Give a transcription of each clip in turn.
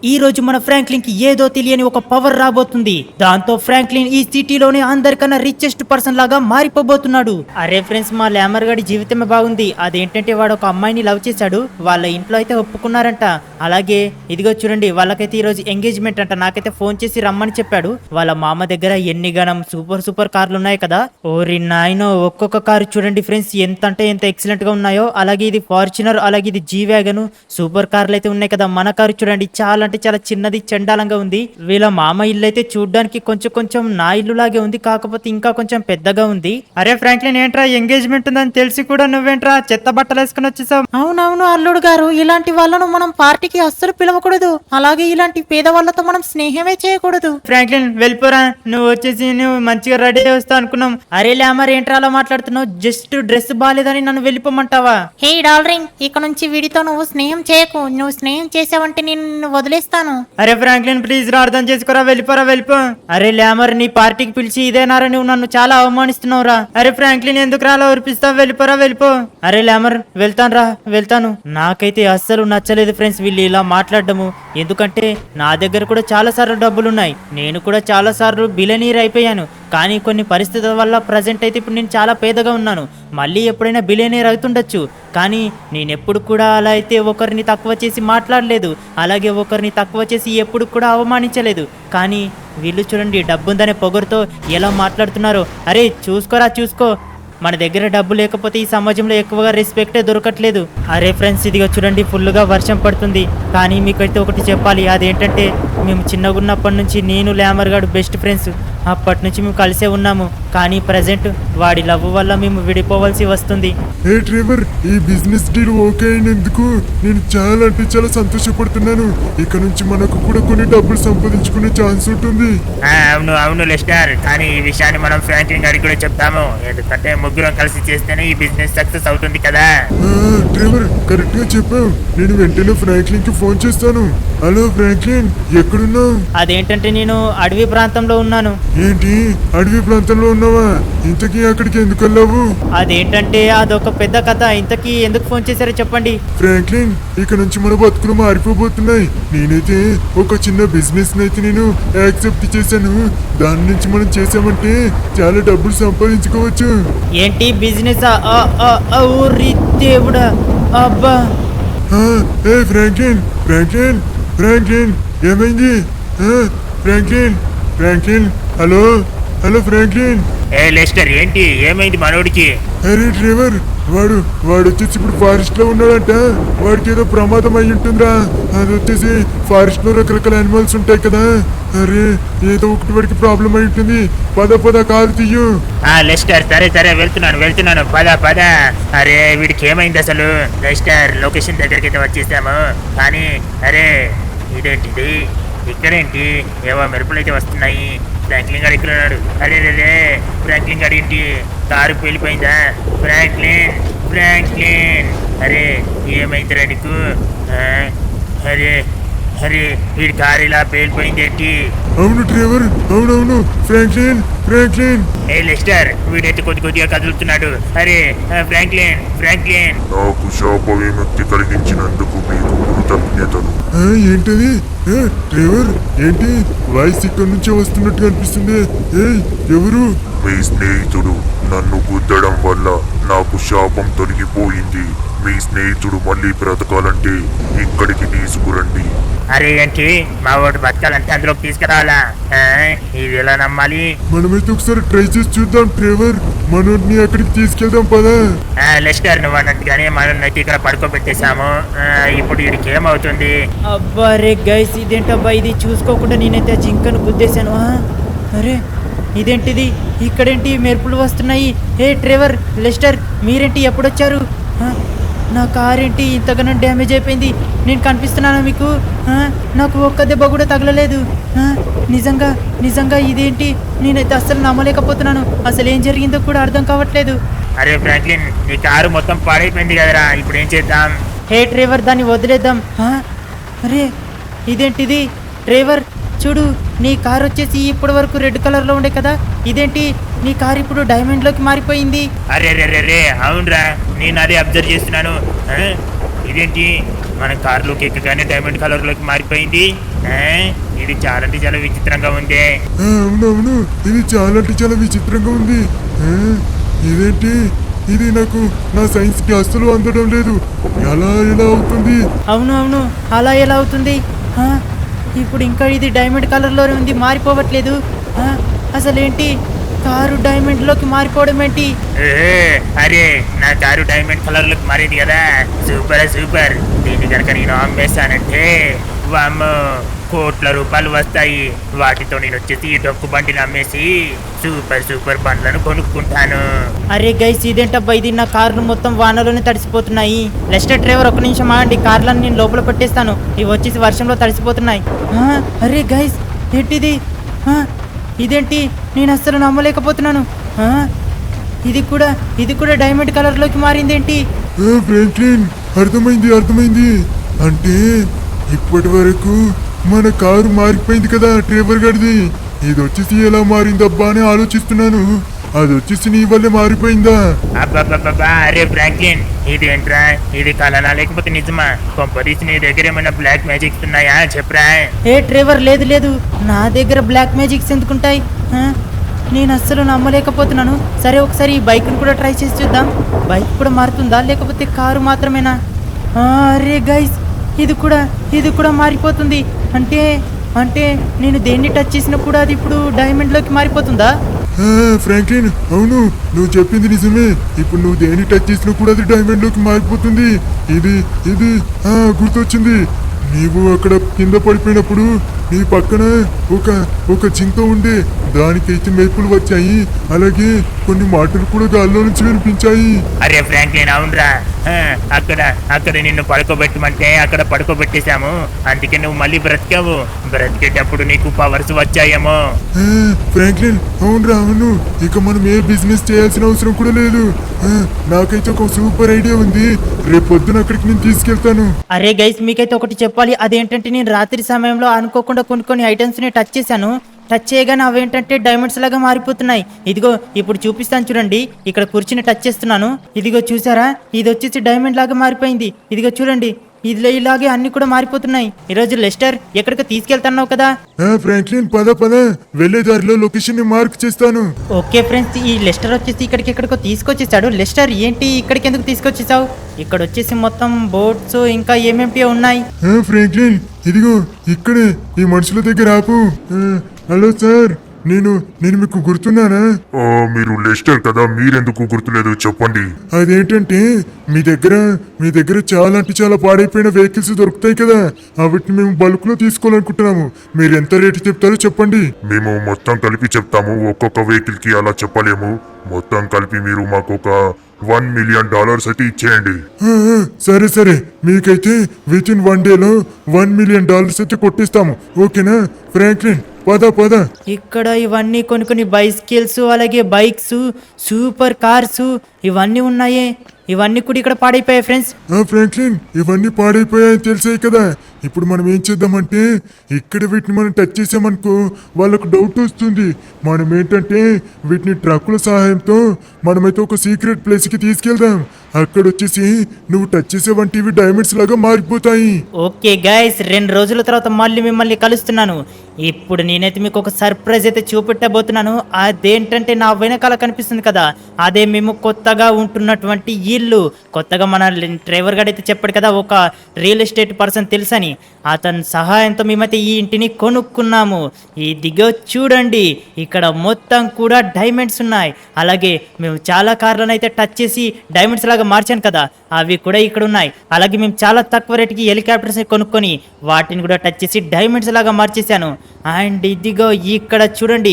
ఈ రోజు మన ఫ్రాంక్లిన్ కి ఏదో తెలియని ఒక పవర్ రాబోతుంది. దాంతో ఫ్రాంక్లిన్ ఈ సిటీలోనే అందరికన్నా రిచెస్ట్ పర్సన్ లాగా మారిపోబోతున్నాడు. అరే ఫ్రెండ్స్, మా లామర్ గాడి జీవితమే బాగుంది. అదేంటంటే వాడు ఒక అమ్మాయిని లవ్ చేశాడు. వాళ్ళ ఇంట్లో అయితే ఒప్పుకున్నారంట. అలాగే ఇదిగో చూడండి, వాళ్ళకైతే ఈ రోజు ఎంగేజ్మెంట్ అంట. నాకైతే ఫోన్ చేసి రమ్మని చెప్పాడు. వాళ్ళ మామ దగ్గర ఎన్ని గణం సూపర్ కార్లు ఉన్నాయి కదా. ఓరి నాయనో, ఒక్కొక్క కారు చూడండి ఫ్రెండ్స్, ఎంత అంటే ఎంత ఎక్సలెంట్ గా ఉన్నాయో. అలాగే ఇది ఫార్చునర్, అలాగే ఇది జీ వ్యాగన్, సూపర్ కార్లు అయితే ఉన్నాయి కదా. మన కారు చూడండి, చాలా అంటే చాలా చిన్నది, చండాలంగా ఉంది. వీళ్ళ మామ ఇల్లు అయితే చూడడానికి కొంచెం నా ఇల్లు లాగే ఉంది, కాకపోతే ఇంకా కొంచెం పెద్దగా ఉంది. అరే ఫ్రాంక్లిన్, ఏంట్రా ఎంగేజ్మెంట్ ఉందని తెలిసి కూడా నువ్వేంట్రా చెత్త బట్టలు వేసుకుని వచ్చేసావు? అవునవును అల్లుడు గారు, ఇలాంటి వాళ్ళను మనం పార్టీకి అస్సలు పిలవకూడదు. అలాగే ఇలాంటి పేద వాళ్ళతో మనం స్నేహమే చేయకూడదు. ఫ్రాంక్లిన్ వెళ్ళిపోరా, నువ్వు వచ్చేసి నువ్వు మంచిగా రెడీ వస్తావు అనుకున్నాం. అరే లామర్, ఏంట్రా అలా మాట్లాడుతున్నావు? జస్ట్ డ్రెస్ బాగాలేదని నన్ను వెళ్ళిపోమంటావా? హే డార్లింగ్, ఇక నుంచి వీడితో నువ్వు స్నేహం చేయకు. నువ్వు స్నేహం చేసావంటే నేను వదిలేస్తాను. అరే ఫ్రాంక్లిన్ ప్లీజ్ రా, అర్థం చేసుకోరా, వెళ్ళిపో. అరే లామర్, నీ పార్టీకి పిలిచి ఇదేనారా? నువ్వు నన్ను చాలా అవమానిస్తున్నావురా. అరే ఫ్రాంక్లిన్, ఎందుకు రాలా ఊరిపిస్తావు? వెళ్ళిపో. అరే లామర్, వెళ్తాను. నాకైతే అస్సలు నచ్చలేదు ఫ్రెండ్స్ వీళ్ళు ఇలా మాట్లాడడము. ఎందుకంటే నా దగ్గర కూడా చాలా సార్లు డబ్బులున్నాయి, నేను కూడా చాలా సార్లు బిలియనీర్ అయిపోయాను. కానీ కొన్ని పరిస్థితుల వల్ల ప్రజెంట్ అయితే ఇప్పుడు నేను చాలా పేదగా ఉన్నాను. మళ్ళీ ఎప్పుడైనా బిలియనీర్ అవుతుండొచ్చు, కానీ నేనెప్పుడు కూడా అలా అయితే ఒకరిని తక్కువ చేసి మాట్లాడలేదు. అలాగే ఒకరిని తక్కువ చేసి ఎప్పుడు కూడా అవమానించలేదు. కానీ వీళ్ళు చూడండి, డబ్బుందనే పొగరుతో ఎలా మాట్లాడుతున్నారో. అరే చూసుకో, మన దగ్గర డబ్బు లేకపోతే ఈ సమాజంలో ఎక్కువగా రెస్పెక్టే దొరకట్లేదు. అరే ఫ్రెండ్స్, ఇదిగో చూడండి, ఫుల్గా వర్షం పడుతుంది. కానీ మీకైతే ఒకటి చెప్పాలి, అదేంటంటే మేము చిన్నగా ఉన్నప్పటి నుంచి నేను లామర్ గాడు బెస్ట్ ఫ్రెండ్స్. అప్పటి నుంచి మేము కలిసే ఉన్నాము. కానీ ప్రజెంట్ వాడి లవ్ వల్ల మేము విడిపోవాల్సి వస్తుంది. ఏ ట్రెవర్, ఈ బిజినెస్ డీల్ ఓకే అయినందుకు నేను చాలా అంటే చాలా సంతోషపడుతున్నాను. ఇక నుంచి మనకు కూడా కొన్ని డబ్బులు సంపాదించుకునే ఛాన్స్ ఉంటుంది. అవును లెస్టర్, కానీ ఈ విషయాన్ని మనం ఫ్రాంక్లిన్ గారికి కూడా చెప్తాము. ఎందుకంటే ముగ్గురం కలిసి చేస్తేనే ఈ బిజినెస్ సక్సెస్ అవుతుంది కదా. ట్రెవర్, కరెక్ట్ గా చెప్పావు. నేను వెంటనే ఫ్రాంక్లిన్ కి ఫోన్ చేస్తాను. హలో ఫ్రాంక్లిన్, ఎక్కడున్నావు? అదేంటంటే నేను అడవి ప్రాంతంలో ఉన్నాను. ఏంటి, అడవి ప్రాంతంలో ఉన్నావా? ఇంతకీ అక్కడికి ఎందుకు వెళ్ళావు? అదేంటంటే అదొక పెద్ద కథ. ఇంతకీ ఎందుకు ఫోన్ చేశారో చెప్పండి. ఫ్రాంక్లిన్, ఇక నుంచి మన బతుకులు మారిపోబోతున్నాయి. నేనైతే ఒక చిన్న బిజినెస్ అయితే నేను యాక్సెప్ట్ చేశాను. దాని నుంచి మనం చేసామంటే చాలా డబ్బులు సంపాదించుకోవచ్చు. ఏంటి బిజినెస్? దేవుడా, అబ్బా. ఏ ఫ్రాంక్లిన్, ఏమైంది? Franklin, hello Franklin. ఏ లెస్టర్, ఏంటి ఏమైంది మనోడికి? అరే డ్రైవర్, వాడు వచ్చేసి ఇప్పుడు ఫారెస్ట్ లో ఉన్నాడంట. వాడికి ఏదో ప్రమాదం అయి ఉంటుందిరా. అది వచ్చేసి ఫారెస్ట్ లో రకరకాల యానిమల్స్ ఉంటాయి కదా. అరే ఏదో ఒకటి వాడికి ప్రాబ్లం అయి ఉంటుంది. పద కారు తీయు. లెస్టర్, సరే వెళ్తున్నాను, పద. అరే వీడికి ఏమైంది అసలు? లెస్టర్, లొకేషన్ దగ్గరికి అయితే వచ్చేసాము. కానీ అరే ఇదేంటిది, ఇక్కడేంటి ఏవో మెరుపులు అయితే వస్తున్నాయి. ఫ్రాంక్లిన్ గారు ఇక్కడ ఉన్నాడు. అరే ఫ్రాంక్లిన్ గారు ఏంటి కారు పేలిపోయిందా? ఫ్రాంక్లిన్, అరే ఏమైందిరా నీకు? అరే వీడి కారు ఇలా పేలిపోయింది ఏంటి? అవును డ్రైవర్, అవును ఫ్రాంక్లిన్. ఏ లెస్టర్, వీడైతే కొద్దిగా కదులుతున్నాడు. అరే ఫ్రాంక్లిన్. నాకు శాప విముక్తి కలిగించినందుకు మీకు కృతజ్ఞతలు. ఏంటది? డ్రైవర్, ఏంటి వాయిస్ ఇక్కడ నుంచే వస్తున్నట్టు అనిపిస్తుంది. ఎవరు? మీ స్నేహితుడు నన్ను గుద్దడం వల్ల నాకు శాపం తొలగిపోయింది. మీ స్నేహితుడు మళ్ళీ బ్రతకాలంటే ఇక్కడికి తీసుకురండి. అరే ఏంటి, మా వాడు బతకాలంటే అందులోకి తీసుకురావాలా? ఇది ఎలా నమ్మాలి? మనమైతే ఒకసారి ట్రై చేసి చూద్దాం డ్రైవర్. మనోడిని అక్కడికి తీసుకెళ్దాం పదా. లెస్టర్, నువ్వు అన్నట్టుగానే మనల్ని అయితే ఇక్కడ పడుకోబెట్టేశాము. ఇప్పుడు వీడికి ఏమవుతుంది? అబ్బా రే గైస్, ఇదేంటబ్బా ఇది? చూసుకోకుండా నేనైతే జింకను గుద్దేశాను. అరే ఇదేంటిది? ఇక్కడేంటి మెరుపులు వస్తున్నాయి? హే డ్రైవర్, లెస్టర్, మీరేంటి ఎప్పుడొచ్చారు? నా కార్ ఏంటి ఇంతగానో డ్యామేజ్ అయిపోయింది? నేను కనిపిస్తున్నానా మీకు? నాకు ఒక్క దెబ్బ కూడా తగలలేదు. నిజంగా ఇదేంటి? నేనైతే అస్సలు నమ్మలేకపోతున్నాను. అసలు ఏం జరిగిందో కూడా అర్థం కావట్లేదు. అరే ఫ్రాంక్లిన్, నీ కారు మొత్తం పాడైపోయింది కదరా, ఇప్పుడు ఏం చేద్దాం? హే డ్రైవర్, దాన్ని వదిలేద్దాం. అరే ఇదేంటిది? డ్రైవర్ చూడు, నీ కార్ వచ్చేసి ఇప్పటి వరకు రెడ్ కలర్ లో ఉండే కదా, ఇదేంటి నీ కార్ ఇప్పుడు డైమండ్ లోకి మారిపోయింది? అరే అవునరా, నేను అదే అబ్జర్వ్ చేస్తున్నాను. ఇదేంటి మన కారులోకి ఎక్కగానే డైమండ్ కలర్ లోకి మారిపోయింది. ఆ, ఇది చాలా అంటే చాలా విచిత్రంగా ఉంది. అవునవును, ఇది చాలా అంటే చాలా విచిత్రంగా ఉంది. ఇదేంటి, ఇది నాకు నా సైన్స్ కి అస్సలు అందడం లేదు. ఎలా ఎలా అవుతుంది? అవును అలా ఎలా అవుతుంది? ఆ, ఇప్పుడు ఇంకా ఇది డైమండ్ కలర్లోనే ఉంది, మారిపోవట్లేదు. ఆ, అసలేంటి కారు డైమండ్లోకి మారిపోవడం ఏంటి? ఏ, అరే నా కారు డైమండ్ కలర్ లోకి మారింది కదా, సూపర్ సూపర్. దీన్ని కనుక నేను అమ్మేస్తానంటే వామ్మో కోట్ల రూపాయలు వస్తాయి. వాటితో నేను వచ్చేసి ఈ డొక్కు బండిని అమ్మేసి సూపర్ సూపర్ బండ్లను కొనుక్కుంటాను. అరే గైస్, ఇదేంటబ్బా ఇది, నా కార్లు మొత్తం వానలోనే తడిసిపోతున్నాయి. లెస్టర్ డ్రైవర్ ఒక్క నిమిషం ఆగండి, కార్లను నేను లోపల పెట్టేస్తాను. ఇవి వచ్చేసి వర్షంలో తడిసిపోతున్నాయి. ఆ, అరే గైస్, ఏంటిది? ఆ, ఇదేంటి, నేను అస్సలు నమ్మలేకపోతున్నాను. ఆ, ఇది కూడా డైమండ్ కలర్లోకి మారిందేంటి? ఫ్రాంక్లిన్, అర్థమైంది. అంటే ఇప్పటి వరకు మన కారు మారిపోయింది కదా డ్రైవర్ గారిది. ఇది వచ్చేసి ఎలా మారిందబ్బా అని ఆలోచిస్తున్నాను. అది వచ్చేసి నీ వల్లే మారిపోయిందా? అబ్బాబ్బాబ్బా, అరే ఫ్రాంక్లిన్, ఇదేంట్రా, ఇది కలనా లేకపోతే నిజమా? కొంపదీసి నీ దగ్గర ఏమైనా బ్లాక్ మ్యాజిక్స్ ఉన్నాయా చెప్పరా? ఏ డ్రైవర్, లేదు, నా దగ్గర బ్లాక్ మ్యాజిక్స్ ఎందుకుంటాయి? ఆ, నేను అస్సలు నమ్మలేకపోతున్నాను. సరే, ఒకసారి ఈ బైక్ని కూడా ట్రై చేసి చూద్దాం. బైక్ కూడా మారుతుందా లేకపోతే కారు మాత్రమేనా? ఆ, అరే గైస్, ఇది కూడా మారిపోతుంది. అంటే నేను దేన్ని టచ్ చేసినా కూడా అది ఇప్పుడు డైమండ్లోకి మారిపోతుందా? ఫ్రాంక్లిన్, అవును, నువ్వు చెప్పింది నిజమే. ఇప్పుడు నువ్వు దేని టచ్ చేసినా కూడా అది డైమండ్లోకి మారిపోతుంది. ఇది గుర్తొచ్చింది. నీవు అక్కడ కింద పడిపోయినప్పుడు నీ పక్కన ఒక జింక ఉండే, దానికైతే మేపులు వచ్చాయి. అలాగే కొన్ని మాటలు కూడా గాల్లో నుంచి వినిపించాయి. అరే ఫ్రాంక్లిన్, అవునరా, అక్కడ నిన్ను పడుకోబెట్టమంటే అక్కడ పడుకోబెట్టేశాము. అందుకే నువ్వు మళ్ళీ బ్రతికావు. బ్రతికేటప్పుడు నీకు పవర్స్ వచ్చాయేమో. ఫ్రాంక్లిన్, అవును, ఇక మనం ఏ బిజినెస్ చేయాల్సిన అవసరం కూడా లేదు. నాకైతే ఒక సూపర్ ఐడియా ఉంది. రేపు పొద్దున అక్కడికి నేను తీసుకెళ్తాను. అరే గైస్, మీకైతే ఒకటి చెప్పాలి. అదేంటంటే నేను రాత్రి సమయంలో అనుకోకుండా కొన్ని ఐటమ్స్ ని టచ్ చేశాను. టచ్ చేయగానే అవేంటంటే డైమండ్స్ లాగా మారిపోతున్నాయి. ఇదిగో ఇప్పుడు చూపిస్తాను చూడండి. ఇక్కడ కుర్చీని టచ్ చేస్తున్నాను. ఇదిగో చూసారా, ఇది వచ్చేసి డైమండ్ లాగా మారిపోయింది. ఇదిగో చూడండి, ఇదిలో ఇలాగే అన్ని కూడా మారిపోతున్నాయి. ఈరోజు లెస్టర్ ఎక్కడికి తీసుకెళ్తున్నావు కదా? ఫ్రాంక్లిన్, పద వెళ్లే దారిలో లొకేషన్ ని మార్క్ చేస్తాను. ఓకే ఫ్రెండ్స్, ఈ లెస్టర్ వచ్చేసి ఇక్కడికి ఎక్కడికో తీసుకొచ్చేసాడు. లెస్టర్, ఏంటి ఇక్కడికి ఎందుకు తీసుకొచ్చేసావు? ఇక్కడ వచ్చేసి మొత్తం బోట్స్ ఇంకా ఏమేమిటో ఉన్నాయి. ఫ్రాంక్లిన్, ఇదిగో ఇక్కడే ఈ మనుషుల దగ్గర ఆపు. హలో సార్, నేను మీకు గుర్తున్నానా? మీరు లెస్టర్ కదా, మీరెందుకు గుర్తులేదు చెప్పండి. అదేంటంటే మీ దగ్గర చాలా అంటే చాలా పాడైపోయిన వెహికల్స్ దొరుకుతాయి కదా, వాటిని మేము బల్క్ లో తీసుకోవాలనుకుంటున్నాము. మీరు ఎంత రేటు చెప్తారో చెప్పండి. మేము మొత్తం కలిపి చెప్తాము. ఒక్కొక్క వెహికల్ కి అలా చెప్పలేము. మొత్తం కలిపి మీరు మాకు ఒక $1 million అయితే ఇచ్చేయండి. సరే, మీకైతే విత్ ఇన్ 1 day లో $1 million అయితే కొట్టిస్తాము. ఓకేనా ఫ్రాంక్లిన్? పద. ఇక్కడ ఇవన్నీ కొన్ని బైసికల్స్, అలాగే బైక్స్, సూపర్ కార్స్ ఇవన్నీ ఉన్నాయే. ఇవన్నీ కూడా ఇక్కడ పాడైపోయాయి ఫ్రెండ్స్. ఫ్రాంక్లిన్, ఇవన్నీ పాడైపోయాయని తెలిసాయి కదా. ఇప్పుడు మనం ఏం చేద్దామంటే ఇక్కడ వీటిని మనం టచ్ చేసామనుకో వాళ్ళకు డౌట్ వస్తుంది. మనం ఏంటంటే వీటిని ట్రక్కుల సహాయంతో మనమైతే ఒక సీక్రెట్ ప్లేస్కి తీసుకెళ్దాం. అక్కడ వచ్చేసి నువ్వు టచ్ చేసే వంటివి డైమండ్స్ లాగా మారిపోతాయి. ఓకే గైస్, 2 రోజుల తర్వాత మళ్ళీ మిమ్మల్ని కలుస్తున్నాను. ఇప్పుడు నేనైతే మీకు ఒక సర్ప్రైజ్ అయితే చూపెట్టబోతున్నాను. అదేంటంటే నా వెనకాల కనిపిస్తుంది కదా, అదే మేము కొత్తగా ఉంటున్నటువంటి ఇల్లు. కొత్తగా మన డ్రైవర్ గారు అయితే చెప్పాడు కదా, ఒక రియల్ ఎస్టేట్ పర్సన్ తెలుసని. అతని సహాయంతో మేమైతే ఈ ఇంటిని కొనుక్కున్నాము. ఇదిగో చూడండి, ఇక్కడ మొత్తం కూడా డైమండ్స్ ఉన్నాయి. అలాగే మేము చాలా కార్లను అయితే టచ్ చేసి డైమండ్స్ లాగా మార్చాను కదా, అవి కూడా ఇక్కడ ఉన్నాయి. అలాగే మేము చాలా తక్కువ రేటుకి హెలికాప్టర్స్ కొనుక్కొని వాటిని కూడా టచ్ చేసి డైమండ్స్ లాగా మార్చేశాను. అండ్ ఇదిగో ఇక్కడ చూడండి,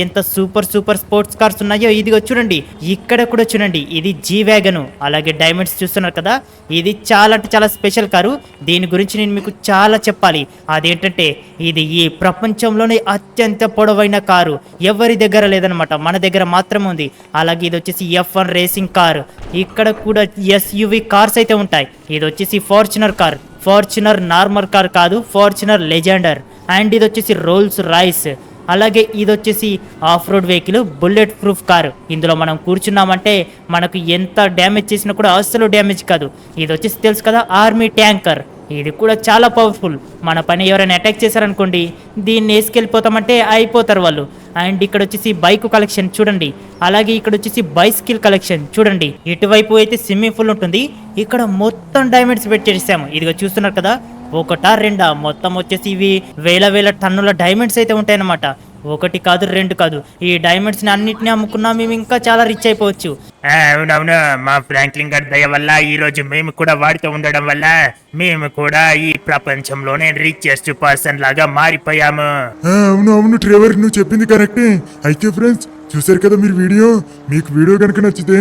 ఎంత సూపర్ స్పోర్ట్స్ కార్స్ ఉన్నాయో. ఇదిగో చూడండి, ఇక్కడ కూడా చూడండి, ఇది జీ వ్యాగన్. అలాగే డైమండ్స్ చూస్తున్నారు కదా, ఇది చాలా అంటే చాలా స్పెషల్ కారు. దీని గురించి నేను మీకు చాలా చెప్పాలి. అదేంటంటే ఇది ఈ ప్రపంచంలోనే అత్యంత పొడవైన కారు. ఎవరి దగ్గర లేదనమాట, మన దగ్గర మాత్రమే ఉంది. అలాగే ఇది వచ్చేసి F1 రేసింగ్ కార్. ఇక్కడ కూడా SUV కార్స్ అయితే ఉంటాయి. ఇది వచ్చేసి Fortuner car. Fortuner normal car కాదు, ఫార్చునర్ లెజెండర్. అండ్ ఇది వచ్చేసి రోల్స్ రాయిస్. అలాగే ఇది వచ్చేసి of road vehicle bullet proof car. ఇందులో మనం కూర్చున్నామంటే మనకు ఎంత డ్యామేజ్ చేసినా కూడా అస్సలు డ్యామేజ్ కాదు. ఇది వచ్చేసి తెలుసు కదా ఆర్మీ ట్యాంకర్. ఇది కూడా చాలా పవర్ఫుల్. మన పని ఎవరైనా అటాక్ చేశారనుకోండి దీన్ని వేసుకెళ్ళిపోతామంటే అయిపోతారు వాళ్ళు. అండ్ ఇక్కడ వచ్చేసి బైక్ కలెక్షన్ చూడండి. అలాగే ఇక్కడ వచ్చేసి బైసికిల్ కలెక్షన్ చూడండి. ఇటువైపు అయితే స్విమ్మింగ్ పూల్ ఉంటుంది. ఇక్కడ మొత్తం డైమండ్స్ పెట్టేసాము. ఇదిగో చూస్తున్నారు కదా, ఒకటా రెండా మొత్తం వచ్చేసి ఇవి వేల టన్నుల డైమండ్స్ అయితే ఉంటాయన్నమాట. ఒకటి కాదు రెండు కాదు. ఈ డైమండ్స్ ని అన్నిటిని అమ్ముకున్నా మేము ఇంకా చాలా రిచ్ అయిపోవచ్చు. అవునవును, మా ఫ్రాంక్లిన్ గారి దయ వల్ల ఈ రోజు మేము కూడా వాడితో ఉండడం వల్ల మేము కూడా ఈ ప్రపంచంలోనే రిచెస్ట్ పర్సన్ లాగా మారిపోయాము. అవును అవును ట్రెవర్, నువ్వు చెప్పింది కరెక్టే. అయితే ఫ్రెండ్స్ చూసారు కదా మీరు వీడియో. మీకు వీడియో కనుక నచ్చితే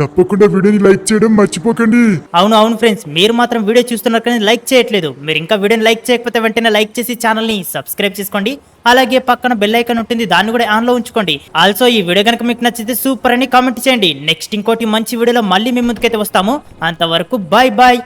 తప్పకుండా వీడియోని లైక్ చేయడం మర్చిపోకండి. అవును ఫ్రెండ్స్, మీరు మాత్రం వీడియో చూస్తున్నారు కానీ లైక్ చేయట్లేదు. మీరు ఇంకా వీడియోని లైక్ చేయకపోతే వెంటనే లైక్ చేసి ఛానల్ని సబ్స్క్రైబ్ చేసుకోండి. అలాగే పక్కన బెల్ ఐకాన్ ఉంటుంది, దాన్ని కూడా ఆన్లో ఉంచుకోండి. ఆల్సో ఈ వీడియో కనుక మీకు నచ్చితే సూపర్ అని కామెంట్ చేయండి. నెక్స్ట్ ఇంకోటి మంచి వీడియోలో మళ్ళీ మీ ముందుకైతే వస్తాము. అంతవరకు బాయ్ బాయ్.